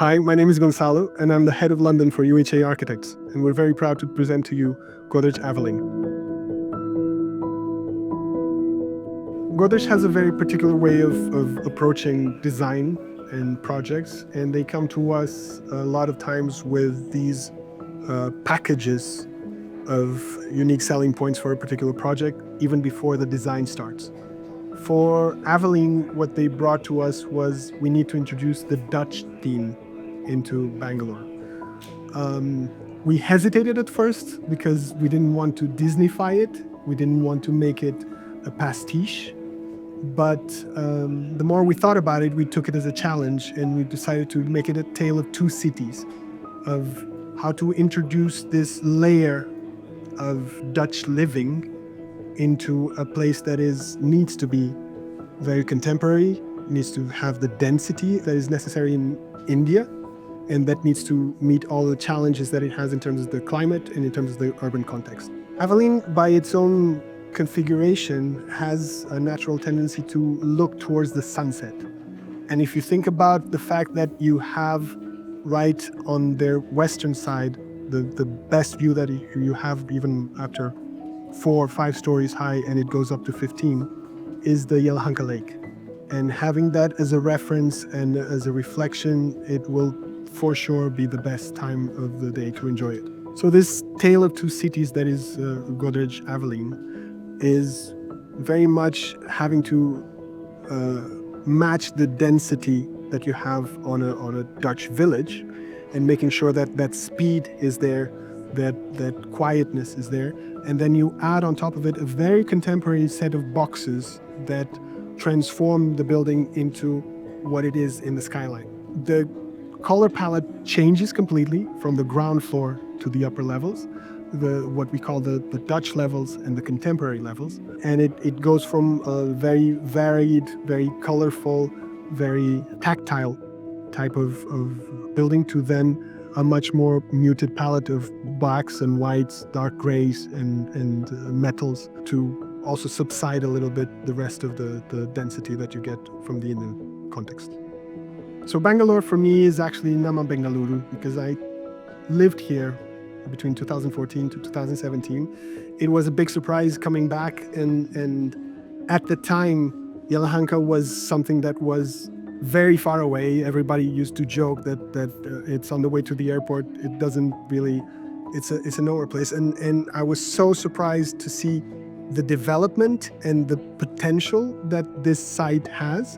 Hi, my name is Gonzalo, and I'm the head of London for UHA Architects, and we're very proud to present to you Godrej Aveline. Godrej has a very particular way of approaching design and projects, and they come to us a lot of times with these packages of unique selling points for a particular project, even before the design starts. For Aveline, what they brought to us was we need to introduce the Dutch theme into Bangalore. We hesitated at first because we didn't want to Disneyfy it. We didn't want to make it a pastiche. But the more we thought about it, we took it as a challenge, and we decided to make it a tale of two cities, of how to introduce this layer of Dutch living into a place that needs to be very contemporary, needs to have the density that is necessary in India, and that needs to meet all the challenges that it has in terms of the climate and in terms of the urban context. Aveline, by its own configuration, has a natural tendency to look towards the sunset. And if you think about the fact that you have right on their western side, the best view that you have even after 4 or 5 stories high, and it goes up to 15, is the Yelahanka Lake. And having that as a reference and as a reflection, it will for sure be the best time of the day to enjoy it. So this tale of two cities that is Godrej Aveline is very much having to match the density that you have on a Dutch village, and making sure that that speed is there, that quietness is there. And then you add on top of it a very contemporary set of boxes that transform the building into what it is in the skyline. The color palette changes completely from the ground floor to the upper levels, what we call the Dutch levels and the contemporary levels. And it goes from a very varied, very colorful, very tactile type of building to then a much more muted palette of blacks and whites, dark grays and metals, to also subside a little bit the rest of the density that you get from the Indian context. So Bangalore for me is actually Nama Bengaluru, because I lived here between 2014 to 2017. It was a big surprise coming back, and at the time Yelahanka was something that was very far away. Everybody used to joke that it's on the way to the airport. It doesn't really, it's a nowhere place. And I was so surprised to see the development and the potential that this site has,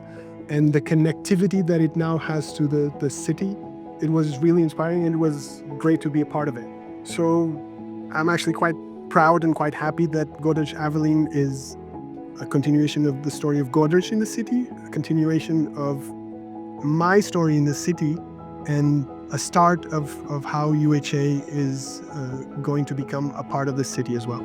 and the connectivity that it now has to the city. It was really inspiring, and it was great to be a part of it. So I'm actually quite proud and quite happy that Godrej Aveline is a continuation of the story of Godrej in the city, a continuation of my story in the city, and a start of how UHA is going to become a part of the city as well.